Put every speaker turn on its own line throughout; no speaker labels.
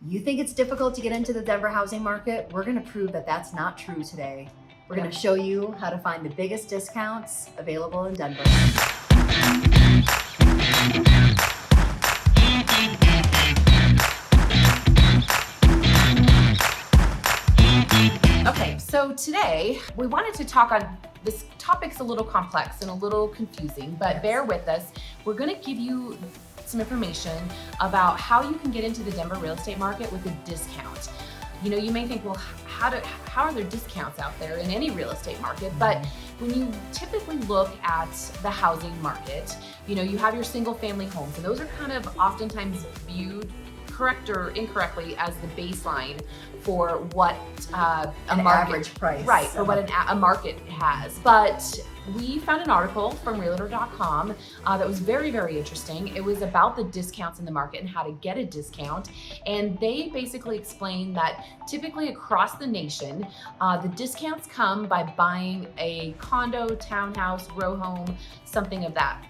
You think it's difficult to get into the Denver housing market? We're going to prove that that's not true today. We're going to show you how to find the biggest discounts available in Denver.
Okay, so today we wanted to talk on this topic's a little complex and a little confusing, but bear with us. We're going to give you some information about how you can get into the Denver real estate market with a discount. You know, you may think, well, how are there discounts out there in any real estate market? But when you typically look at the housing market, you know, you have your single family homes, and those are kind of oftentimes viewed, correct or incorrectly, as the baseline for what a market,
average price,
right? For what a market has. But we found an article from realtor.com that was very, very interesting. It was about the discounts in the market and how to get a discount. And they basically explained that typically across the nation, the discounts come by buying a condo, townhouse, row home, something of that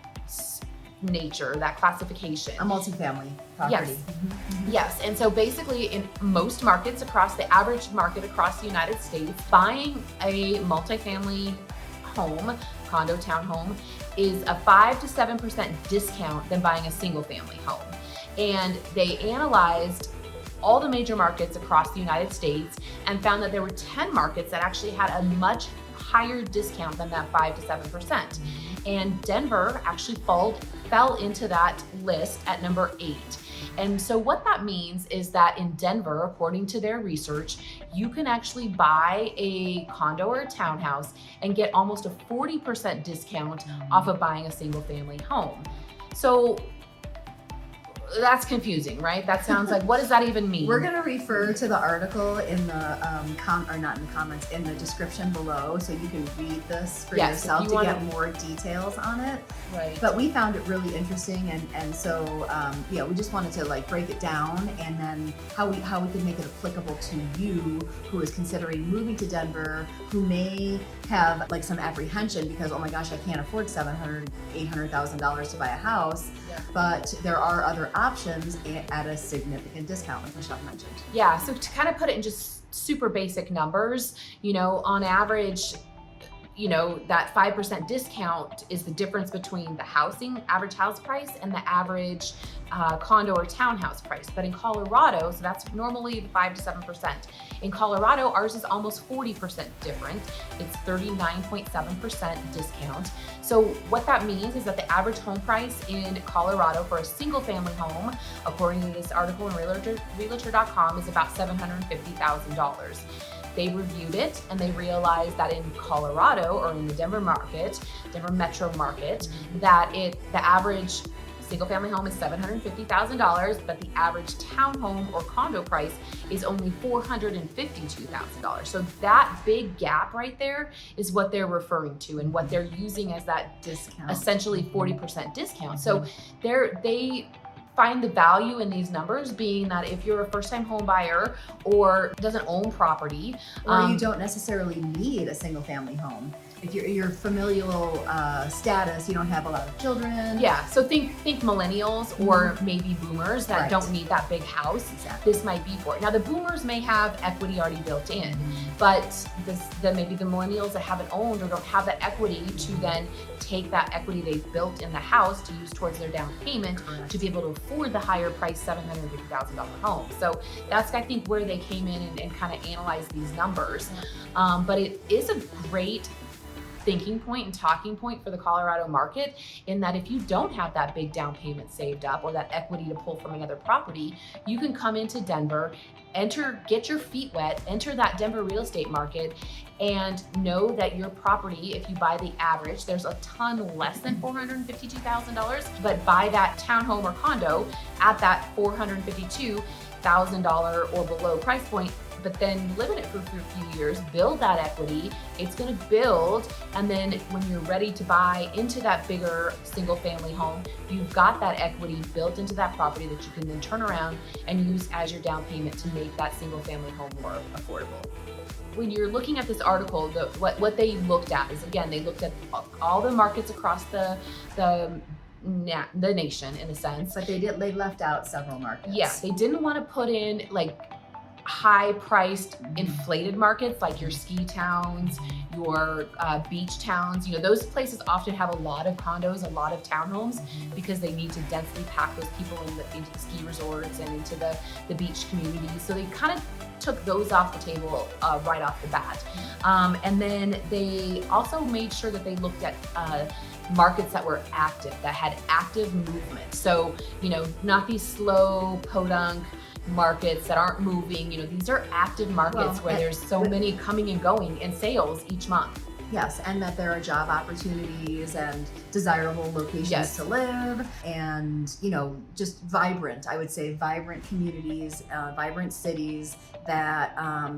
nature, that classification.
A multifamily property.
Yes. Yes. And so basically in most markets across the average market across the United States, buying a multifamily home, condo, townhome, is a 5 to 7% discount than buying a single family home. And they analyzed all the major markets across the United States and found that there were 10 markets that actually had a much higher discount than that 5 to 7%. And Denver actually fell into that list at number 8. And so what that means is that in Denver, according to their research, you can actually buy a condo or a townhouse and get almost a 40% discount off of buying a single family home. So that's confusing, right? That sounds like, what does that even mean?
We're going to refer to the article in the not in the comments, in the description below, so you can read this for yourself to get more details on it.
Right.
But we found it really interesting, and so yeah, we just wanted to like break it down, and then how we can make it applicable to you who is considering moving to Denver, who may have like some apprehension because, oh my gosh, I can't afford $700,000, $800,000 to buy a house.
Yeah.
But there are other options at a significant discount, like Michelle mentioned.
Yeah, so to kind of put it in just super basic numbers, you know, on average, you know, that 5% discount is the difference between the average house price and the average condo or townhouse price. But in Colorado, so that's normally the 5 to 7%. In Colorado, ours is almost 40% different. It's 39.7% discount. So what that means is that the average home price in Colorado for a single family home, according to this article in realtor.com, is about $750,000. They reviewed it and they realized that in Colorado, or in the Denver metro market, that the average single family home is $750,000, but the average townhome or condo price is only $452,000. So that big gap right there is what they're referring to and what they're using as that discount, essentially 40% discount. So they find the value in these numbers being that if you're a first-time home buyer or doesn't own property,
or you don't necessarily need a single family home. If you're familial status, you don't have a lot of children.
Yeah, so think millennials or maybe boomers that don't need that big house.
Exactly.
This might be for it. Now the boomers may have equity already built in, but maybe the millennials that haven't owned or don't have that equity to then take that equity they've built in the house to use towards their down payment to be able to afford the higher price $750,000 home. So that's, I think, where they came in and kind of analyzed these numbers. But it is a great thinking point and talking point for the Colorado market, in that if you don't have that big down payment saved up or that equity to pull from another property, you can come into Denver, get your feet wet, enter that Denver real estate market, and know that your property, if you buy the average, there's a ton less than $452,000, but buy that townhome or condo at that $452,000 or below price point, but then live in it for a few years, build that equity, it's gonna build, and then when you're ready to buy into that bigger single family home, you've got that equity built into that property that you can then turn around and use as your down payment to make that single family home more affordable. When you're looking at this article, what they looked at is, again, they looked at all the markets across the the nation in a sense.
But they left out several markets.
Yeah, they didn't want to put in like high priced inflated markets like your ski towns, your beach towns. You know, those places often have a lot of condos, a lot of townhomes, because they need to densely pack those people into the ski resorts and into the beach communities. So they kind of took those off the table right off the bat. And then they also made sure that they looked at markets that were active, that had active movement. So, you know, not these slow podunk markets that aren't moving. You know, these are active markets where there's so many coming and going in sales each month.
Yes, and that there are job opportunities and desirable locations to live, and, you know, just vibrant, I would say vibrant communities, vibrant cities that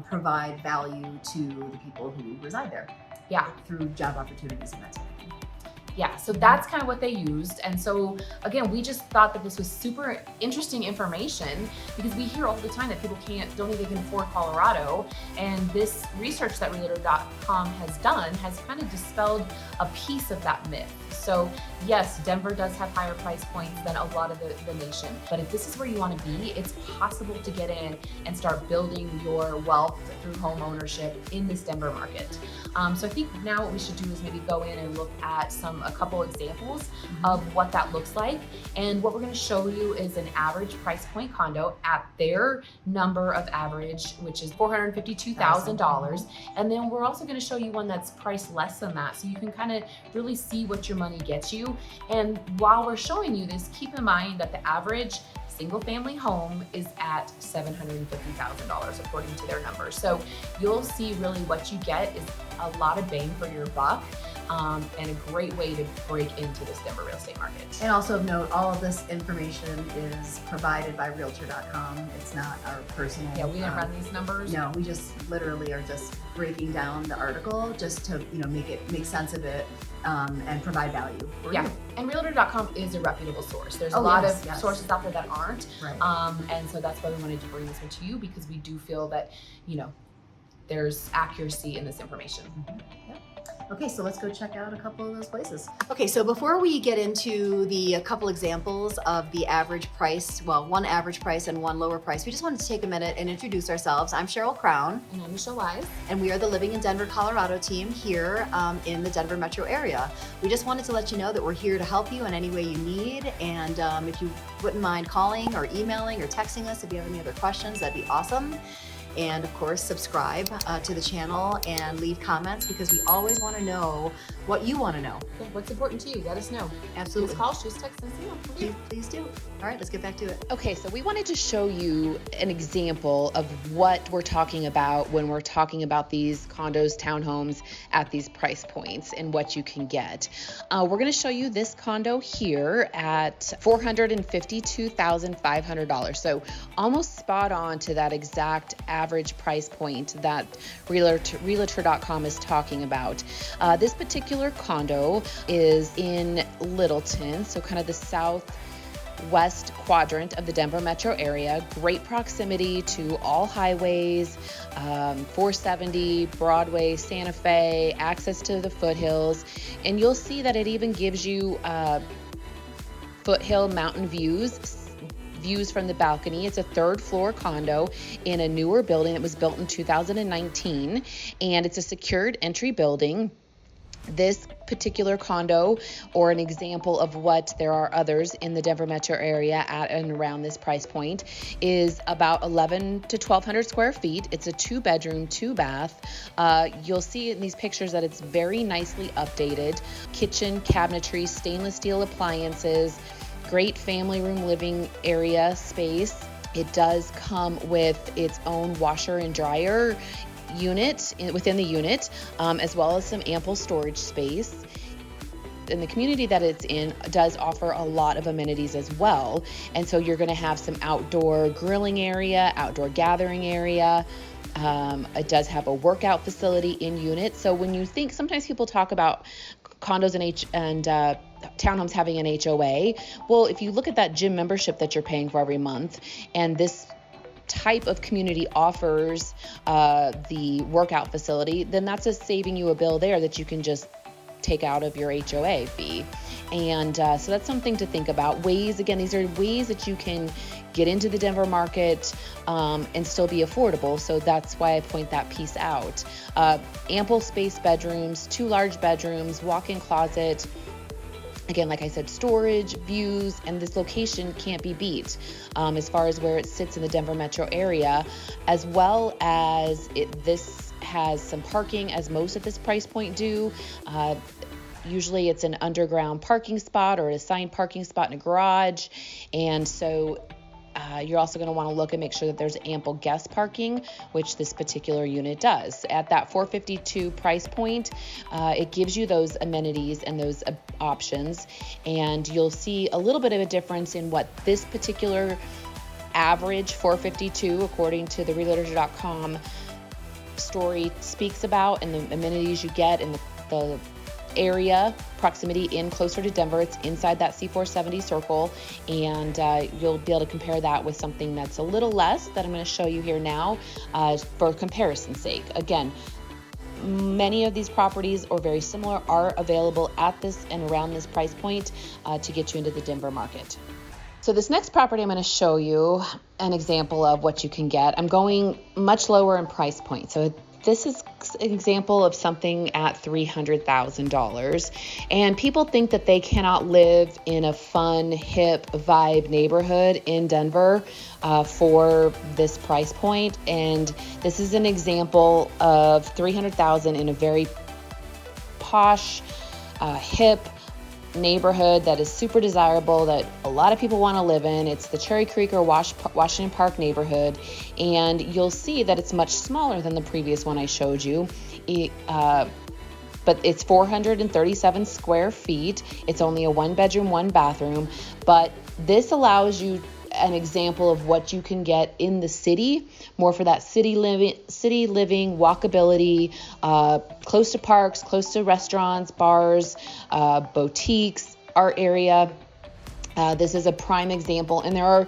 provide value to the people who reside there.
Yeah.
Through job opportunities and that type of thing.
Yeah, so that's kind of what they used. And so again, we just thought that this was super interesting information, because we hear all the time that people don't think they can afford Colorado. And this research that realtor.com has done has kind of dispelled a piece of that myth. So yes, Denver does have higher price points than a lot of the nation, but if this is where you want to be, it's possible to get in and start building your wealth through home ownership in this Denver market. So I think now what we should do is maybe go in and look at a couple examples of what that looks like. And what we're going to show you is an average price point condo at their number of average, which is $452,000. And then we're also going to show you one that's priced less than that, so you can kind of really see what your money gets you. And while we're showing you this, keep in mind that the average single family home is at $750,000 according to their numbers. So you'll see really what you get is a lot of bang for your buck, and a great way to break into this Denver real estate market.
And also of note, all of this information is provided by realtor.com. It's not our personal.
Yeah, we didn't run these numbers.
No, we just literally are just breaking down the article just to, you know, make sense of it, and provide value for you.
And realtor.com is a reputable source. There's a lot of sources out there that aren't.
Right.
And so that's why we wanted to bring this one to you, because we do feel that, you know, there's accuracy in this information.
Okay, so let's go check out a couple of those places. Okay, so before we get into a couple examples of the average price, well, one average price and one lower price, we just wanted to take a minute and introduce ourselves. I'm Cheryl Crown.
And I'm Michelle Wise.
And we are the Living in Denver, Colorado team here in the Denver metro area. We just wanted to let you know that we're here to help you in any way you need. And if you wouldn't mind calling or emailing or texting us if you have any other questions, that'd be awesome. And of course, subscribe to the channel and leave comments, because we always want to know what you want to know.
Yeah, what's important to you? Let us know.
Absolutely.
Please call, choose text, and email.
Please do. All right, let's get back to it.
Okay, so we wanted to show you an example of what we're talking about when we're talking about these condos, townhomes at these price points and what you can get. We're going to show you this condo here at $452,500. So almost spot on to that exact average price point that realtor.com is talking about. This particular condo is in Littleton, so kind of the southwest quadrant of the Denver metro area. Great proximity to all highways, 470, Broadway, Santa Fe, access to the foothills, and you'll see that it even gives you foothill mountain views from the balcony. It's a third floor condo in a newer building that was built in 2019, and it's a secured entry building. This particular condo, or an example of what there are others in the Denver metro area at and around this price point, is about 1,100 to 1,200 square feet. It's a 2-bedroom, 2-bath. You'll see in these pictures that it's very nicely updated. Kitchen, cabinetry, stainless steel appliances, great family room living area space. It does come with its own washer and dryer unit within the unit, as well as some ample storage space. And the community that it's in does offer a lot of amenities as well. And so you're going to have some outdoor grilling area, outdoor gathering area. It does have a workout facility in unit. So when you think, sometimes people talk about condos and townhomes having an HOA. Well, if you look at that gym membership that you're paying for every month, and this type of community offers the workout facility, then that's just saving you a bill there that you can just take out of your HOA fee. And so that's something to think about. These are ways that you can get into the Denver market and still be affordable. So that's why I point that piece out. Ample space bedrooms, 2 large bedrooms, walk-in closet. Again, like I said, storage, views, and this location can't be beat as far as where it sits in the Denver metro area, as well as this has some parking, as most at this price point do. Usually it's an underground parking spot or an assigned parking spot in a garage. And so you're also going to want to look and make sure that there's ample guest parking, which this particular unit does. At that $452 price point, it gives you those amenities and those options. And you'll see a little bit of a difference in what this particular average $452, according to the realtor.com story, speaks about, and the amenities you get in the area proximity in closer to Denver. It's inside that C470 circle, and you'll be able to compare that with something that's a little less that I'm going to show you here now for comparison's sake. Again, many of these properties, or very similar, are available at this and around this price point to get you into the Denver market. So this next property I'm going to show you an example of what you can get. I'm going much lower in price point. So this is an example of something at $300,000. And people think that they cannot live in a fun, hip, vibe neighborhood in Denver for this price point. And this is an example of $300,000 in a very posh, hip neighborhood that is super desirable, that a lot of people want to live in. It's the Cherry Creek or Washington Park neighborhood, and you'll see that it's much smaller than the previous one I showed you. But it's 437 square feet. It's only a 1-bedroom, 1-bathroom, but this allows you an example of what you can get in the city, more for that city living, walkability, close to parks, close to restaurants, bars, boutiques, art area. This is a prime example, and there are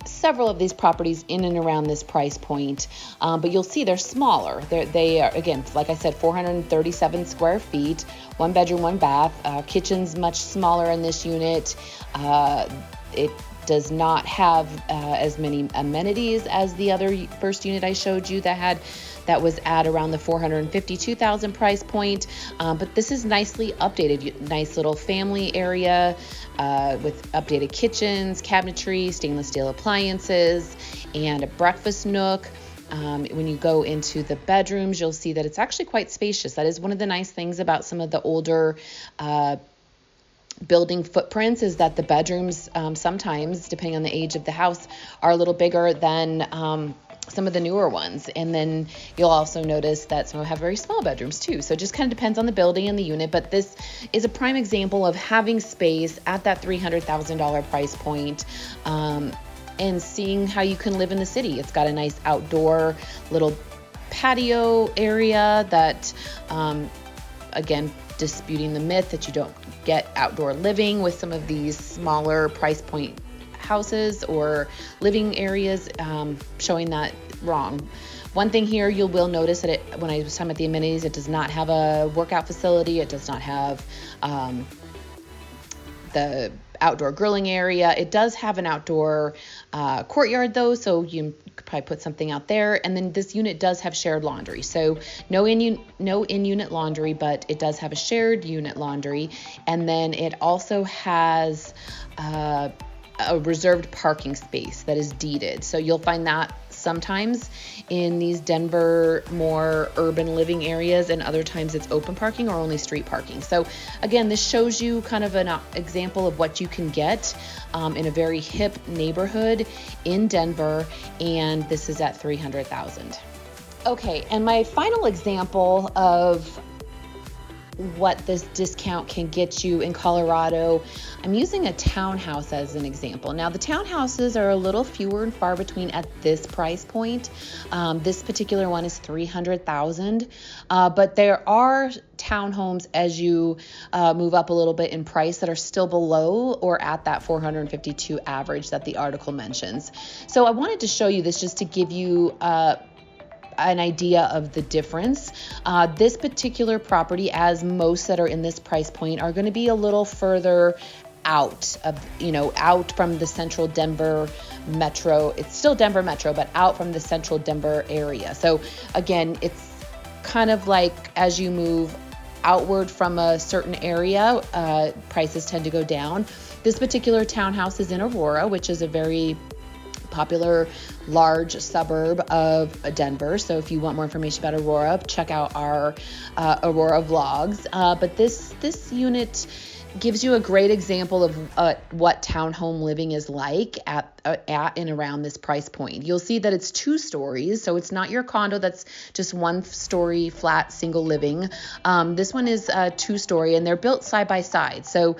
several of these properties in and around this price point, but you'll see they're smaller. They are, again, like I said, 437 square feet, 1-bedroom, 1-bath. Kitchen's much smaller in this unit. It does not have as many amenities as the other first unit I showed you that was at around the $452,000 price point. But this is nicely updated, nice little family area with updated kitchens, cabinetry, stainless steel appliances, and a breakfast nook. When you go into the bedrooms, you'll see that it's actually quite spacious. That is one of the nice things about some of the older building footprints, is that the bedrooms sometimes, depending on the age of the house, are a little bigger than some of the newer ones. And then you'll also notice that some have very small bedrooms too. So it just kind of depends on the building and the unit, but this is a prime example of having space at that $300,000 price point, and seeing how you can live in the city. It's got a nice outdoor little patio area that, again, disputing the myth that you don't get outdoor living with some of these smaller price point houses or living areas, showing that wrong. One thing here you will notice that when I was talking about the amenities, it does not have a workout facility. It does not have the outdoor grilling area. It does have an outdoor courtyard though, so you could probably put something out there. And then this unit does have shared laundry, so no in-unit laundry, but it does have a shared unit laundry. And then it also has a reserved parking space that is deeded. So you'll find that sometimes in these Denver more urban living areas, and other times it's open parking or only street parking. So again, this shows you kind of an example of what you can get in a very hip neighborhood in Denver, and this is at $300,000. Okay, and my final example of what this discount can get you in Colorado, I'm using a townhouse as an example. Now, the townhouses are a little fewer and far between at this price point. This particular one is $300,000, but there are townhomes as you move up a little bit in price that are still below or at that 452 average that the article mentions. So I wanted to show you this just to give you an idea of the difference. This particular property, as most that are in this price point, are going to be a little further out from the central Denver metro. It's still Denver metro, but out from the central Denver area. So again, it's kind of like as you move outward from a certain area, prices tend to go down. This particular townhouse is in Aurora, which is a very popular large suburb of Denver. So if you want more information about Aurora, check out our Aurora vlogs. But this unit gives you a great example of what townhome living is like at and around this price point. You'll see that it's 2 stories, so it's not your condo that's just 1 story flat single living. This one is 2 story, and they're built side by side. So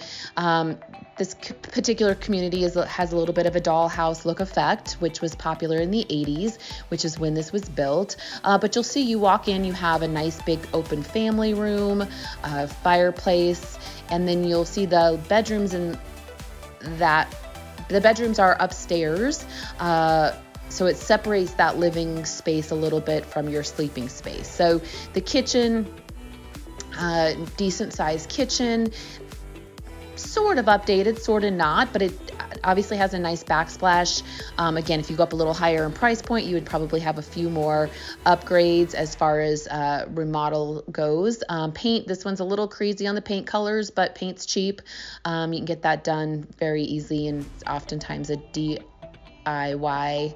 this particular community has a little bit of a dollhouse look effect, which was popular in the 80s, which is when this was built. But you'll see, you walk in, you have a nice big open family room, fireplace, and then you'll see the bedrooms the bedrooms are upstairs. So it separates that living space a little bit from your sleeping space. So the kitchen, decent sized kitchen, sort of updated, sort of not, but it obviously has a nice backsplash. Again, if you go up a little higher in price point, you would probably have a few more upgrades as far as remodel goes. Paint, this one's a little crazy on the paint colors, but paint's cheap. You can get that done very easy, and oftentimes a DIY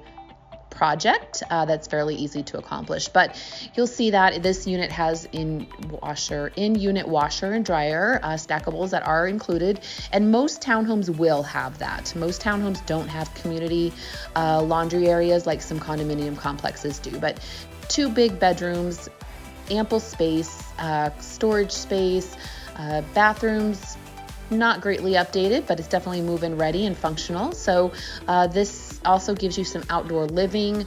project that's fairly easy to accomplish. But you'll see that this unit has in-unit washer and dryer, stackables that are included, and most townhomes will have that. Most townhomes don't have community laundry areas like some condominium complexes do, but 2 big bedrooms, ample space, storage space, bathrooms, not greatly updated, but it's definitely move-in ready and functional. So this also gives you some outdoor living.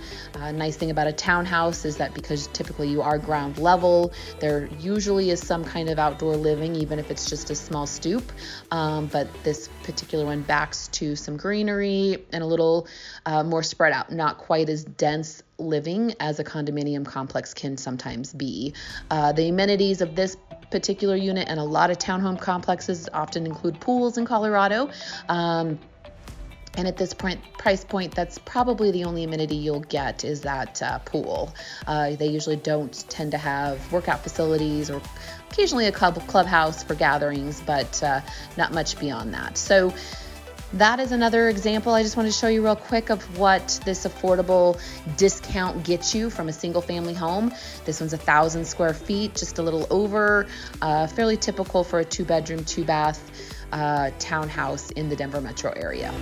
Nice thing about a townhouse is that because typically you are ground level, there usually is some kind of outdoor living, even if it's just a small stoop. But this particular one backs to some greenery and a little more spread out, not quite as dense living as a condominium complex can sometimes be. The amenities of this particular unit and a lot of townhome complexes often include pools in Colorado. And at this price point, that's probably the only amenity you'll get is that pool. They usually don't tend to have workout facilities, or occasionally a clubhouse for gatherings, but not much beyond that. So that is another example I just wanted to show you real quick of what this affordable discount gets you from a single family home. This one's 1,000 square feet, just a little over, fairly typical for a 2-bedroom, 2-bath townhouse in the Denver metro area.